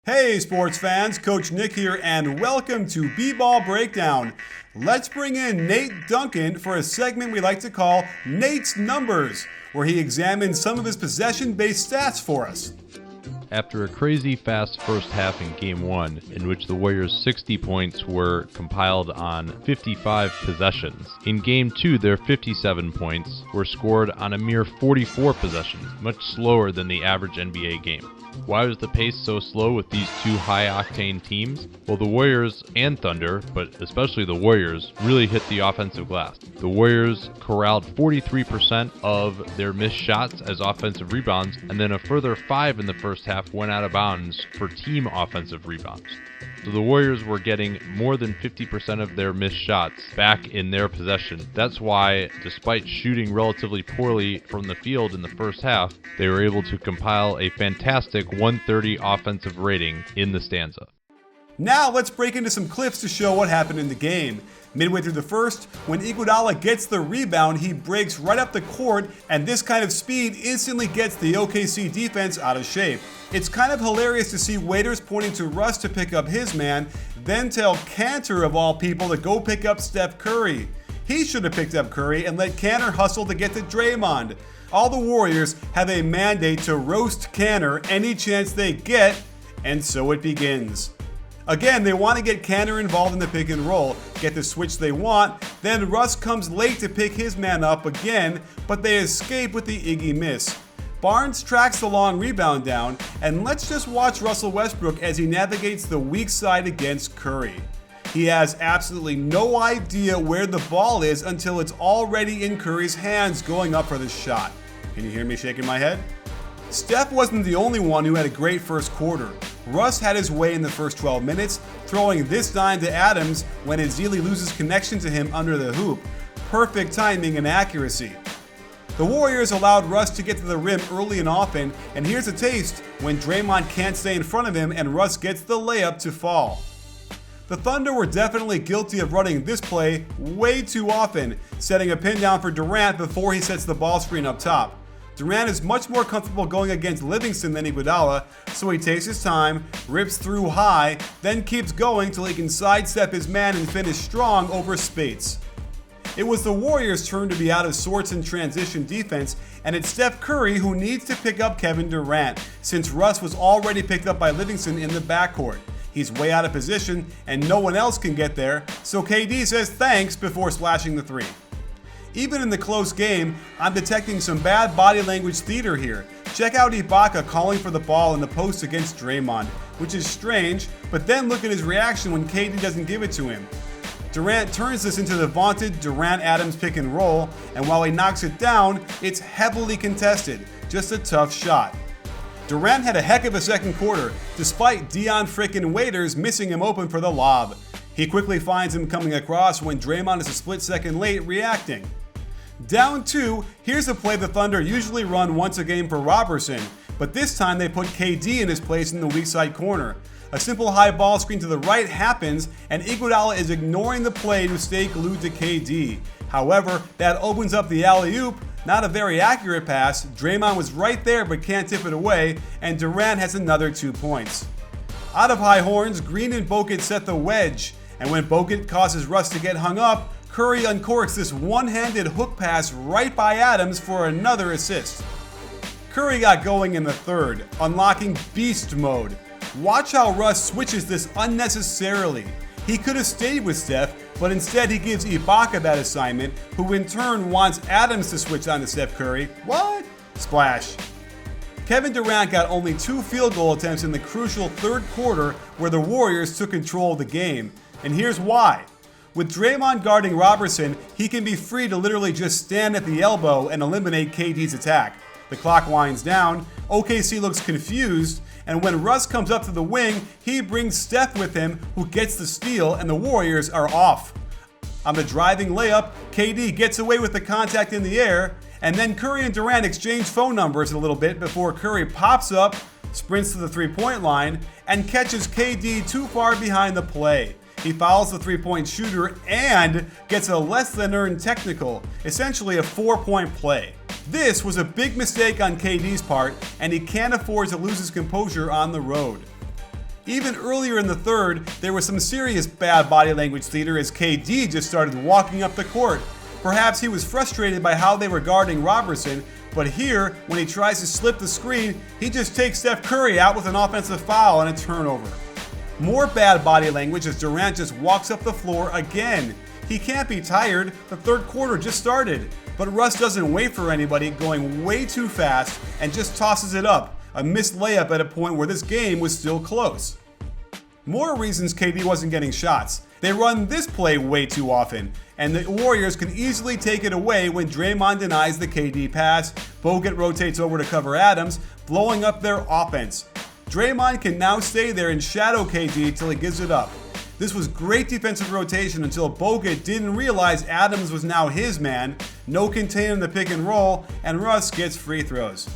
Hey sports fans, Coach Nick here and welcome to BBallBreakdown. Let's bring in Nate Duncan for a segment we like to call Nate's Numbers, where he examines some of his possession-based stats for us. After a crazy fast first half in Game 1, in which the Warriors' 60 points were compiled on 55 possessions, in Game 2 their 57 points were scored on a mere 44 possessions, much slower than the average NBA game. Why was the pace so slow with these two high-octane teams? Well, the Warriors and Thunder, but especially the Warriors, really hit the offensive glass. The Warriors corralled 43% of their missed shots as offensive rebounds, and then a further 5 in the first half went out of bounds for team offensive rebounds. So the Warriors were getting more than 50% of their missed shots back in their possession. That's why, despite shooting relatively poorly from the field in the first half, they were able to compile a fantastic 130 offensive rating in the stanza. Now let's break into some clips to show what happened in the game. Midway through the first, when Iguodala gets the rebound, he breaks right up the court, and this kind of speed instantly gets the OKC defense out of shape. It's kind of hilarious to see waiters pointing to Russ to pick up his man, then tell Cantor of all people to go pick up Steph Curry. He should have picked up Curry and let Cantor hustle to get to Draymond. All the Warriors have a mandate to roast Cantor any chance they get, and so it begins. Again, they want to get Cantor involved in the pick and roll, get the switch they want, then Russ comes late to pick his man up again, but they escape with the Iggy miss. Barnes tracks the long rebound down, and let's just watch Russell Westbrook as he navigates the weak side against Curry. He has absolutely no idea where the ball is until it's already in Curry's hands going up for the shot. Can you hear me shaking my head? Steph wasn't the only one who had a great first quarter. Russ had his way in the first 12 minutes, throwing this dime to Adams when Ezeli loses connection to him under the hoop. Perfect timing and accuracy. The Warriors allowed Russ to get to the rim early and often, and here's a taste when Draymond can't stay in front of him and Russ gets the layup to fall. The Thunder were definitely guilty of running this play way too often, setting a pin down for Durant before he sets the ball screen up top. Durant is much more comfortable going against Livingston than Iguodala, so he takes his time, rips through high, then keeps going till he can sidestep his man and finish strong over Spates. It was the Warriors' turn to be out of sorts in transition defense, and it's Steph Curry who needs to pick up Kevin Durant, since Russ was already picked up by Livingston in the backcourt. He's way out of position, and no one else can get there, so KD says thanks before slashing the three. Even in the close game, I'm detecting some bad body language theater here. Check out Ibaka calling for the ball in the post against Draymond, which is strange, but then look at his reaction when KD doesn't give it to him. Durant turns this into the vaunted Durant-Adams pick and roll, and while he knocks it down, it's heavily contested. Just a tough shot. Durant had a heck of a second quarter, despite Dion frickin' Waiters missing him open for the lob. He quickly finds him coming across when Draymond is a split second late, reacting. Down 2, here's a play the Thunder usually run once a game for Robertson, but this time they put KD in his place in the weak side corner. A simple high ball screen to the right happens, and Iguodala is ignoring the play to stay glued to KD. However, that opens up the alley-oop, not a very accurate pass. Draymond was right there but can't tip it away, and Durant has another 2 points. Out of high horns, Green and Bogut set the wedge, and when Bogut causes Russ to get hung up, Curry uncorks this one-handed hook pass right by Adams for another assist. Curry got going in the third, unlocking beast mode. Watch how Russ switches this unnecessarily. He could have stayed with Steph, but instead he gives Ibaka that assignment, who in turn wants Adams to switch on to Steph Curry. What? Splash. Kevin Durant got only 2 field goal attempts in the crucial third quarter where the Warriors took control of the game. And here's why. With Draymond guarding Robertson, he can be free to literally just stand at the elbow and eliminate KD's attack. The clock winds down, OKC looks confused, and when Russ comes up to the wing, he brings Steph with him, who gets the steal, and the Warriors are off. On the driving layup, KD gets away with the contact in the air, and then Curry and Durant exchange phone numbers a little bit before Curry pops up, sprints to the three-point line, and catches KD too far behind the play. He fouls the three-point shooter and gets a less than earned technical, essentially a 4-point play. This was a big mistake on KD's part, and he can't afford to lose his composure on the road. Even earlier in the third, there was some serious bad body language theater as KD just started walking up the court. Perhaps he was frustrated by how they were guarding Robertson, but here, when he tries to slip the screen, he just takes Steph Curry out with an offensive foul and a turnover. More bad body language as Durant just walks up the floor again. He can't be tired, the third quarter just started. But Russ doesn't wait for anybody, going way too fast and just tosses it up. A missed layup at a point where this game was still close. More reasons KD wasn't getting shots. They run this play way too often, and the Warriors can easily take it away when Draymond denies the KD pass, Bogut rotates over to cover Adams, blowing up their offense. Draymond can now stay there and shadow KD till he gives it up. This was great defensive rotation until Bogut didn't realize Adams was now his man, no containing the pick and roll, and Russ gets free throws.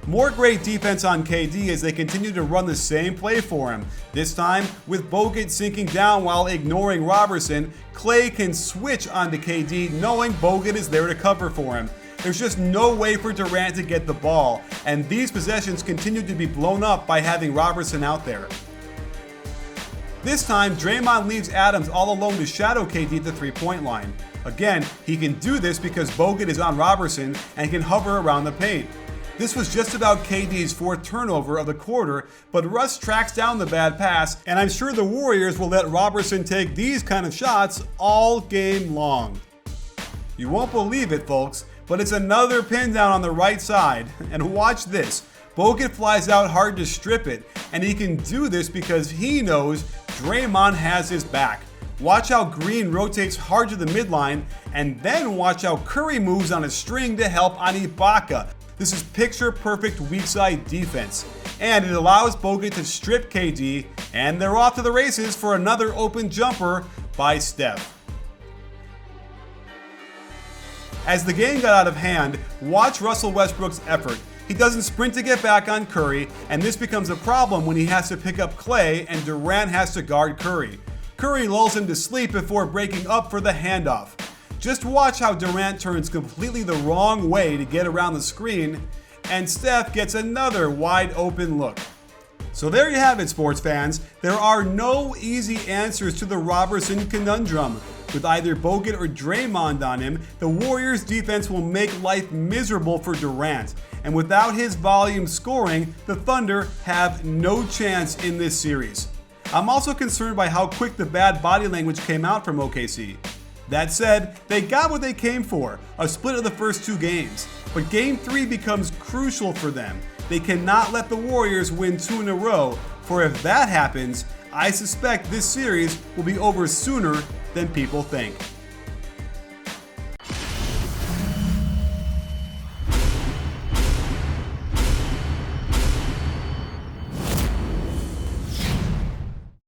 More great defense on KD as they continue to run the same play for him. This time, with Bogut sinking down while ignoring Robertson, Klay can switch onto KD knowing Bogut is there to cover for him. There's just no way for Durant to get the ball, and these possessions continue to be blown up by having Robertson out there. This time, Draymond leaves Adams all alone to shadow KD at the three-point line. Again, he can do this because Bogut is on Robertson and can hover around the paint. This was just about KD's fourth turnover of the quarter, but Russ tracks down the bad pass, and I'm sure the Warriors will let Robertson take these kind of shots all game long. You won't believe it, folks, but it's another pin down on the right side, and watch this. Bogut flies out hard to strip it, and he can do this because he knows Draymond has his back. Watch how Green rotates hard to the midline, and then watch how Curry moves on a string to help on Ibaka. This is picture-perfect weak-side defense, and it allows Bogut to strip KD, and they're off to the races for another open jumper by Steph. As the game got out of hand, watch Russell Westbrook's effort. He doesn't sprint to get back on Curry, and this becomes a problem when he has to pick up Klay and Durant has to guard Curry. Curry lulls him to sleep before breaking up for the handoff. Just watch how Durant turns completely the wrong way to get around the screen, and Steph gets another wide open look. So there you have it, sports fans. There are no easy answers to the Robertson conundrum. With either Bogut or Draymond on him, the Warriors' defense will make life miserable for Durant. And without his volume scoring, the Thunder have no chance in this series. I'm also concerned by how quick the bad body language came out from OKC. That said, they got what they came for, a split of the first two games. But Game 3 becomes crucial for them. They cannot let the Warriors win 2 in a row, for if that happens, I suspect this series will be over sooner than people think.